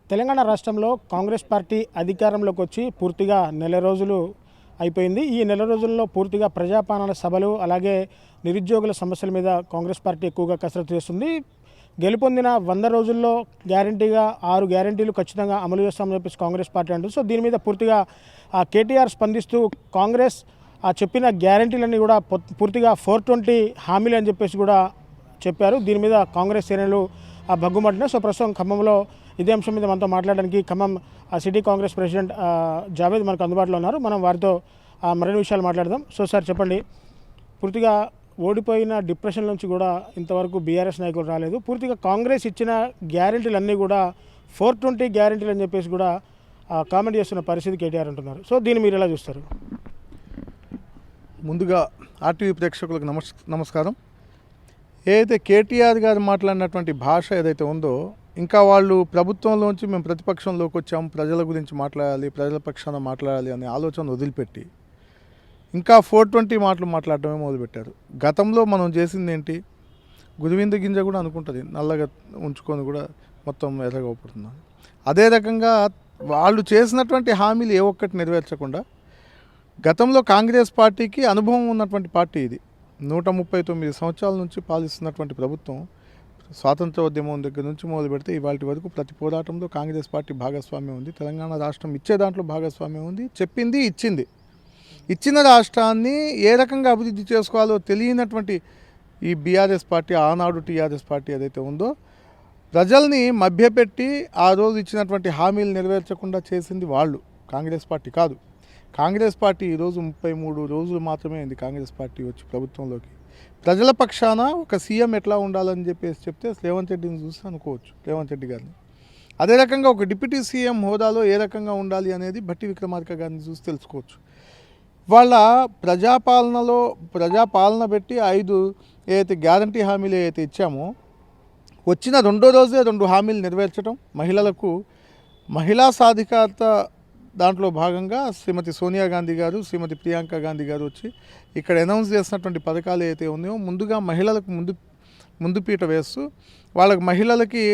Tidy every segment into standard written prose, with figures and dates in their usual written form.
తెలంగాణ రాష్ట్రంలో కాంగ్రెస్ పార్టీ అధికారంలోకి వచ్చి పూర్తిగా నెల రోజులు అయిపోయింది. ఈ నెల రోజుల్లో పూర్తిగా ప్రజాపాలన సభలు అలాగే నిరుద్యోగుల సమస్యల మీద కాంగ్రెస్ పార్టీ ఎక్కువగా కసరత్తు చేస్తుంది. గెలుపొందిన 100 రోజుల్లో గ్యారంటీగా 6 గ్యారంటీలు ఖచ్చితంగా అమలు చేస్తామని చెప్పేసి కాంగ్రెస్ పార్టీ అంటుంది. సో దీని మీద పూర్తిగా కేటీఆర్ స్పందిస్తూ కాంగ్రెస్ చెప్పిన గ్యారంటీలన్నీ కూడా పూర్తిగా 420 హామీలు అని చెప్పేసి కూడా చెప్పారు. దీని మీద కాంగ్రెస్ శ్రేణులు భగ్గుమంటున్నాయి. సో ప్రస్తుతం ఖమ్మంలో ఇదే అంశం మీద మనతో మాట్లాడడానికి ఖమ్మం సిటీ కాంగ్రెస్ ప్రెసిడెంట్ జావేద్ మనకు అందుబాటులో ఉన్నారు. మనం వారితో మరిన్ని విషయాలు మాట్లాడదాం. సో సార్ చెప్పండి, పూర్తిగా ఓడిపోయిన డిప్రెషన్ నుంచి కూడా ఇంతవరకు బీఆర్ఎస్ నాయకులు రాలేదు. పూర్తిగా కాంగ్రెస్ ఇచ్చిన గ్యారెంటీలు అన్నీ కూడా 420 గ్యారెంటీలు అని చెప్పేసి కూడా కామెంట్ చేస్తున్న పరిస్థితి కేటీఆర్ అంటున్నారు. సో దీన్ని మీరు ఎలా చూస్తారు? ముందుగా ఆర్టీవీ ప్రేక్షకులకు నమస్కారం. ఏదైతే కేటీఆర్ గారు మాట్లాడినటువంటి భాష ఏదైతే ఉందో, ఇంకా వాళ్ళు ప్రభుత్వంలోంచి మేము ప్రతిపక్షంలోకి వచ్చాము, ప్రజల గురించి మాట్లాడాలి, ప్రజల పక్షాన మాట్లాడాలి అనే ఆలోచన వదిలిపెట్టి ఇంకా 420 మాటలు మాట్లాడటమే మొదలుపెట్టారు. గతంలో మనం చేసింది ఏంటి? గురువింద గింజ కూడా అనుకుంటుంది నల్లగా ఉంచుకొని కూడా మొత్తం ఎర్రగవుపడుతున్నాను. అదే రకంగా వాళ్ళు చేసినటువంటి హామీలు ఏ ఒక్కటి నెరవేర్చకుండా గతంలో కాంగ్రెస్ పార్టీకి అనుభవం ఉన్నటువంటి పార్టీ ఇది. 139 సంవత్సరాల నుంచి పాలిస్తున్నటువంటి ప్రభుత్వం స్వాతంత్రోద్యమం దగ్గర నుంచి మొదలు పెడితే ఇవాళ వరకు ప్రతి పోరాటంలో కాంగ్రెస్ పార్టీ భాగస్వామ్యం ఉంది. తెలంగాణ రాష్ట్రం ఇచ్చే దాంట్లో భాగస్వామ్యం ఉంది. చెప్పింది ఇచ్చింది. ఇచ్చిన రాష్ట్రాన్ని ఏ రకంగా అభివృద్ధి చేసుకోవాలో తెలియనటువంటి ఈ బీఆర్ఎస్ పార్టీ, ఆనాడు టీఆర్ఎస్ పార్టీ ఏదైతే ఉందో, ప్రజల్ని మభ్యపెట్టి ఆ రోజు ఇచ్చినటువంటి హామీలు నెరవేర్చకుండా చేసింది వాళ్ళు, కాంగ్రెస్ పార్టీ కాదు. కాంగ్రెస్ పార్టీ ఈరోజు 33 రోజులు మాత్రమే అయింది కాంగ్రెస్ పార్టీ వచ్చి ప్రభుత్వంలోకి. ప్రజల పక్షాన ఒక సీఎం ఎట్లా ఉండాలని చెప్పేసి చెప్తే రేవంత్ రెడ్డిని చూసి అనుకోవచ్చు, రేవంత్ రెడ్డి గారిని. అదే రకంగా ఒక డిప్యూటీ సీఎం హోదాలో ఏ రకంగా ఉండాలి అనేది భట్టి విక్రమార్క గారిని చూసి తెలుసుకోవచ్చు. వాళ్ళ ప్రజాపాలన పెట్టి 5 ఏదైతే గ్యారంటీ హామీలు ఏదైతే ఇచ్చామో, వచ్చిన రెండో రోజే 2 హామీలు నెరవేర్చడం, మహిళా సాధికారత దాంట్లో భాగంగా శ్రీమతి సోనియా గాంధీ గారు, శ్రీమతి ప్రియాంక గాంధీ గారు వచ్చి ఇక్కడ అనౌన్స్ చేసినటువంటి పథకాలు ఏవైతే ఉన్నాయో, ముందుగా మహిళలకు ముందు పీట వేస్తూ వాళ్ళకి మహిళలకి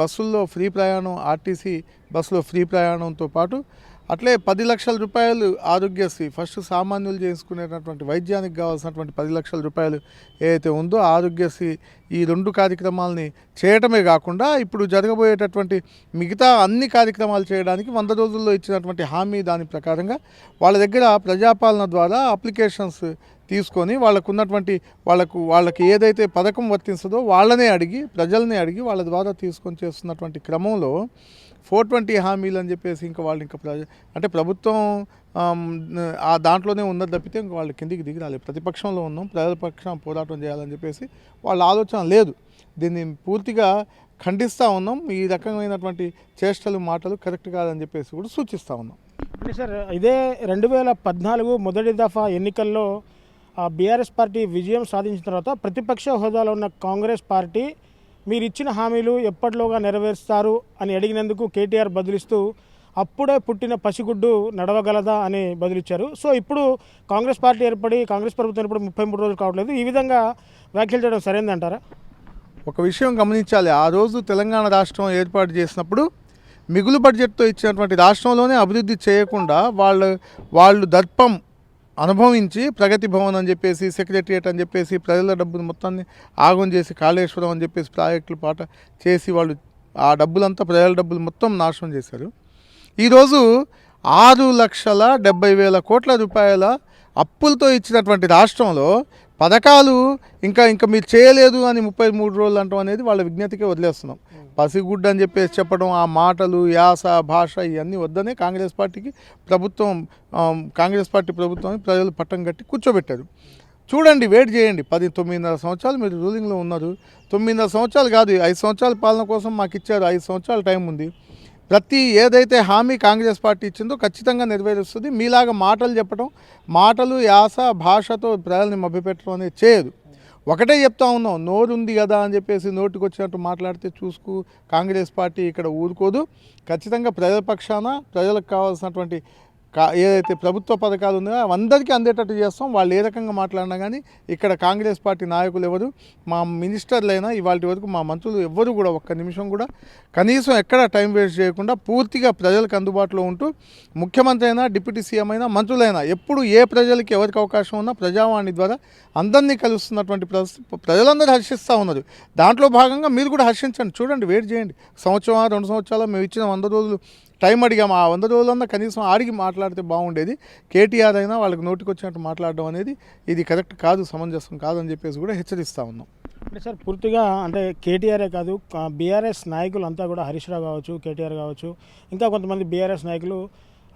బస్సుల్లో ఫ్రీ ప్రయాణం, ఆర్టీసీ బస్సులో ఫ్రీ ప్రయాణంతో పాటు అట్లే 10 లక్షల రూపాయలు ఆరోగ్యశ్రీ, ఫస్ట్ సామాన్యులు చేసుకునేటటువంటి వైద్యానికి కావాల్సినటువంటి 10 లక్షల రూపాయలు ఏదైతే ఉందో ఆరోగ్యశ్రీ, ఈ 2 కార్యక్రమాలని చేయటమే కాకుండా ఇప్పుడు జరగబోయేటటువంటి మిగతా అన్ని కార్యక్రమాలు చేయడానికి 100 రోజుల్లో ఇచ్చినటువంటి హామీ దాని ప్రకారంగా వాళ్ళ దగ్గర ప్రజాపాలన ద్వారా అప్లికేషన్స్ తీసుకొని వాళ్ళకి ఏదైతే పథకం వర్తిస్తుందో ప్రజల్నే అడిగి వాళ్ళ ద్వారా తీసుకొని చేస్తున్నటువంటి క్రమంలో 420 హామీలు అని చెప్పేసి ఇంకా అంటే ప్రభుత్వం ఆ దాంట్లోనే ఉన్నది తప్పితే ఇంకా వాళ్ళు కిందికి దిగి రాలేదు. ప్రతిపక్షంలో ఉన్నాం, ప్రజల పక్షం పోరాటం చేయాలని చెప్పేసి వాళ్ళ ఆలోచన లేదు. దీన్ని పూర్తిగా ఖండిస్తూ ఉన్నాం. ఈ రకమైనటువంటి చేష్టలు, మాటలు కరెక్ట్ కాదని చెప్పేసి కూడా సూచిస్తూ ఉన్నాం. అంటే సార్, ఇదే 2014 మొదటి దఫా ఎన్నికల్లో బీఆర్ఎస్ పార్టీ విజయం సాధించిన తర్వాత ప్రతిపక్ష హోదాలో ఉన్న కాంగ్రెస్ పార్టీ మీరు ఇచ్చిన హామీలు ఎప్పటిలోగా నెరవేరుస్తారు అని అడిగినందుకు కేటీఆర్ బదులిస్తూ అప్పుడే పుట్టిన పసిగుడ్డు నడవగలదా అని బదులిచ్చారు. సో ఇప్పుడు కాంగ్రెస్ పార్టీ కాంగ్రెస్ ప్రభుత్వం ఏర్పడి 33 రోజులు కావట్లేదు. ఈ విధంగా వ్యాఖ్యలు చేయడం సరైందంటారా? ఒక విషయం గమనించాలి. ఆ రోజు తెలంగాణ రాష్ట్రం ఏర్పాటు చేసినప్పుడు మిగులు బడ్జెట్తో ఇచ్చినటువంటి రాష్ట్రంలోనే అభివృద్ధి చేయకుండా వాళ్ళు దర్పం అనుభవించి ప్రగతి భవన్ అని చెప్పేసి, సెక్రటరియట్ అని చెప్పేసి, ప్రజల డబ్బులు మొత్తాన్ని ఆగం చేసి, కాళేశ్వరం అని చెప్పేసి ప్రాజెక్టులు చేసి వాళ్ళు ఆ డబ్బులంతా ప్రజల డబ్బులు మొత్తం నాశనం చేశారు. ఈరోజు 6,70,000 కోట్ల రూపాయల అప్పులతో ఇచ్చినటువంటి రాష్ట్రంలో పథకాలు ఇంకా మీరు చేయలేదు అని 33 రోజులు అంటాం అనేది వాళ్ళ విజ్ఞతకే వదిలేస్తున్నాం. పసిగుడ్డు అని చెప్పేసి చెప్పడం, ఆ మాటలు, యాస, భాష ఇవన్నీ వద్దనే కాంగ్రెస్ పార్టీ ప్రభుత్వాన్ని ప్రజలు పట్టం కట్టి కూర్చోబెట్టారు. చూడండి, వెయిట్ చేయండి. 9.5 సంవత్సరాలు మీరు రూలింగ్లో ఉన్నారు. 9.5 సంవత్సరాలు కాదు, 5 సంవత్సరాల పాలన కోసం మాకు ఇచ్చారు. 5 సంవత్సరాల టైం ఉంది. ఏదైతే హామీ కాంగ్రెస్ పార్టీ ఇచ్చిందో ఖచ్చితంగా నెరవేరుస్తుంది. మీలాగా మాటలు చెప్పడం, యాస, భాషతో ప్రజల్ని మభ్యపెట్టడం అనేది చేయదు. ఒకటే చెప్తా ఉన్నాం, నోరుంది కదా అని చెప్పేసి నోటికి వచ్చినట్టు మాట్లాడితే కాంగ్రెస్ పార్టీ ఇక్కడ ఊరుకోదు. ఖచ్చితంగా ప్రజల పక్షాన ప్రజలకు కావాల్సినటువంటి ఏదైతే ప్రభుత్వ పథకాలు ఉన్నాయో అందరికీ అందేటట్టు చేస్తాం. వాళ్ళు ఏ రకంగా మాట్లాడినా కానీ ఇక్కడ కాంగ్రెస్ పార్టీ నాయకులు ఎవరు, మా మినిస్టర్లైనా ఇవాళ వరకు మా మంత్రులు ఎవ్వరు కూడా ఒక్క నిమిషం కూడా కనీసం ఎక్కడ టైం వేస్ట్ చేయకుండా పూర్తిగా ప్రజలకు అందుబాటులో ఉంటూ ముఖ్యమంత్రి అయినా, డిప్యూటీ సీఎం అయినా, మంత్రులైనా ఎప్పుడు ఏ ప్రజలకి ఎవరికి అవకాశం ఉన్నా ప్రజావాణి ద్వారా అందరినీ కలుస్తున్నటువంటి ప్రజలందరూ హర్షిస్తూ ఉన్నారు. దాంట్లో భాగంగా మీరు కూడా హర్షించండి, చూడండి, వెయిట్ చేయండి. సంవత్సరం 2 సంవత్సరాలు మేము ఇచ్చిన 100 రోజులు టైం అడిగాము. ఆ 100 రోజులన్నా కనీసం ఆడిగి మాట్లాడితే బాగుండేది. కేటీఆర్ అయినా వాళ్ళకి నోటికి వచ్చినట్టు మాట్లాడడం అనేది ఇది కరెక్ట్ కాదు, సమంజసం కాదని చెప్పేసి కూడా హెచ్చరిస్తూ ఉన్నాం. అంటే సార్ పూర్తిగా అంటే కేటీఆరే కాదు, బీఆర్ఎస్ నాయకులు అంతా కూడా హరీష్ రావు కావచ్చు, కేటీఆర్ కావచ్చు, ఇంకా కొంతమంది బీఆర్ఎస్ నాయకులు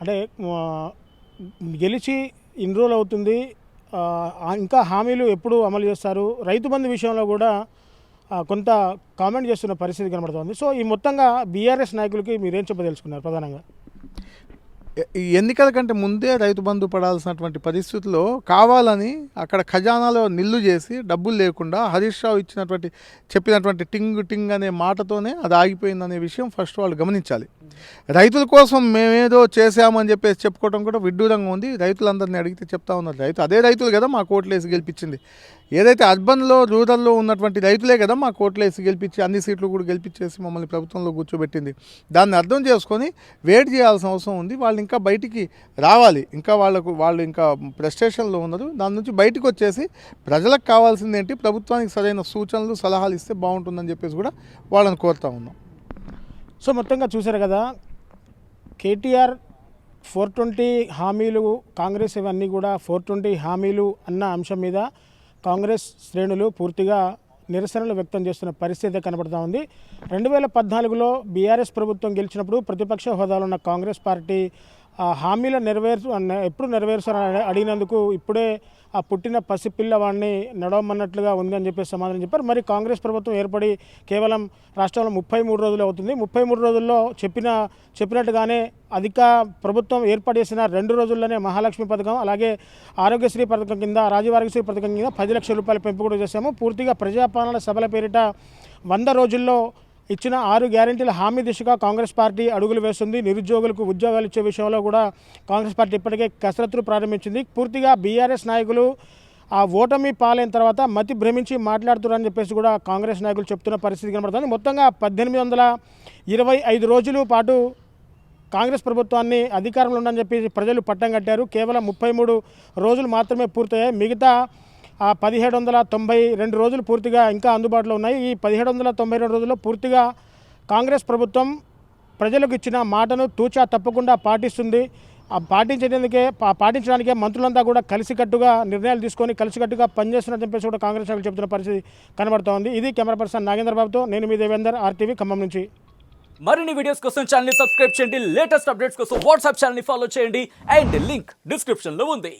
అంటే గెలిచి ఇన్ని రోజులు అవుతుంది, ఇంకా హామీలు ఎప్పుడు అమలు చేస్తారు, రైతు బంధు విషయంలో కూడా కొంత కామెంట్ చేస్తున్న పరిస్థితి కనబడుతుంది. సో ఈ మొత్తంగా బీఆర్ఎస్ నాయకులకి మీరేం చెప్పదలుచుకున్నారు ప్రధానంగా? ఈ ఎన్నికల కంటే ముందే రైతు బంధు పడాల్సినటువంటి పరిస్థితుల్లో కావాలని అక్కడ ఖజానాలో నిల్లు చేసి డబ్బులు లేకుండా హరీష్ రావు చెప్పినటువంటి టింగ్ అనే మాటతోనే అది ఆగిపోయిందనే విషయం ఫస్ట్ వాళ్ళు గమనించాలి. రైతుల కోసం మేమేదో చేసామని చెప్పేసి చెప్పుకోవడం కూడా విడ్డూరంగా ఉంది. రైతులందరినీ అడిగితే చెప్తా ఉన్నారు, అదే రైతులు కదా మా కోట్లేసి గెలిపించింది. ఏదైతే అర్బన్లో, రూరల్లో ఉన్నటువంటి రైతులే కదా మా కోట్లేసి గెలిపించి అన్ని సీట్లు కూడా గెలిపించేసి మమ్మల్ని ప్రభుత్వంలో కూర్చోబెట్టింది. దాన్ని అర్థం చేసుకొని వెయిట్ చేయాల్సిన అవసరం ఉంది. వాళ్ళు ఇంకా బయటికి రావాలి, ఇంకా వాళ్ళు ఇంకా ఫ్రస్ట్రేషన్లో ఉన్నారు. దాని నుంచి బయటకు వచ్చేసి ప్రజలకు కావాల్సింది ఏంటి, ప్రభుత్వానికి సరైన సూచనలు, సలహాలు ఇస్తే బాగుంటుందని చెప్పేసి కూడా వాళ్ళని కోరుతా ఉన్నాం. సో మొత్తంగా చూశారు కదా, కేటీఆర్ 420 హామీలు, కాంగ్రెస్ ఇవన్నీ కూడా 420 హామీలు అన్న అంశం మీద కాంగ్రెస్ శ్రేణులు పూర్తిగా నిరసనలు వ్యక్తం చేస్తున్న పరిస్థితి కనబడుతూ ఉంది. 2014లో బీఆర్ఎస్ ప్రభుత్వం గెలిచినప్పుడు ప్రతిపక్ష హోదాలో ఉన్న కాంగ్రెస్ పార్టీ హామీల ఎప్పుడు నెరవేరుస్తారని అడిగినందుకు ఇప్పుడే ఆ పుట్టిన పసిపిల్లవాడిని నడవమన్నట్లుగా ఉంది అని చెప్పేసి సమాధానం చెప్పారు. మరి కాంగ్రెస్ ప్రభుత్వం ఏర్పడి కేవలం రాష్ట్రంలో 33 రోజులు అవుతుంది. 33 రోజుల్లో చెప్పినట్టుగానే ప్రభుత్వం ఏర్పాటు చేసిన 2 రోజుల్లోనే మహాలక్ష్మి పథకం, అలాగే ఆరోగ్యశ్రీ పథకం కింద, రాజీవ్ ఆరోగ్యశ్రీ పథకం కింద 10 లక్షల రూపాయల పెంపు కూడా చేశాము. పూర్తిగా ప్రజాపాలన సభల పేరిట 100 రోజుల్లో ఇచ్చిన 6 గ్యారెంటీల హామీ దిశగా కాంగ్రెస్ పార్టీ అడుగులు వేస్తుంది. నిరుద్యోగులకు ఉద్యోగాలు ఇచ్చే విషయంలో కూడా కాంగ్రెస్ పార్టీ ఇప్పటికే కసరత్తులు ప్రారంభించింది. పూర్తిగా బీఆర్ఎస్ నాయకులు ఆ ఓటమి పాలైన తర్వాత మతి భ్రమించి మాట్లాడుతున్నారని చెప్పేసి కూడా కాంగ్రెస్ నాయకులు చెప్తున్న పరిస్థితి కనబడుతుంది. మొత్తంగా 1825 రోజుల పాటు కాంగ్రెస్ ప్రభుత్వాన్ని అధికారంలో ఉండని చెప్పి ప్రజలు పట్టం కట్టారు. కేవలం 33 రోజులు మాత్రమే పూర్తయ్యాయి. మిగతా 1792 రోజులు పూర్తిగా ఇంకా అందుబాటులో ఉన్నాయి. ఈ 1792 రోజుల్లో పూర్తిగా కాంగ్రెస్ ప్రభుత్వం ప్రజలకు ఇచ్చిన మాటను తూచా తప్పకుండా పాటిస్తుంది. పాటించడానికే మంత్రులంతా కూడా కలిసికట్టుగా నిర్ణయాలు తీసుకొని కలిసికట్టుగా పనిచేస్తున్నట్టు చెప్పేసి కూడా కాంగ్రెస్ నాయకులు చెబుతున్న పరిస్థితి కనబడుతూ ఉంది. ఇది కెమెరా పర్సన్ నాగేంద్ర బాబుతో నేను మీ దేవేందర్, RTV ఖమ్మం నుంచి. మరిన్ని వీడియోస్ కోసం ఛానల్ ని సబ్స్క్రైబ్ చేయండి. లేటెస్ట్ అప్డేట్స్ కోసం వాట్సాప్ ఛానల్ ని ఫాలో చేయండి. అండ్ లింక్ డిస్క్రిప్షన్ లో ఉంది.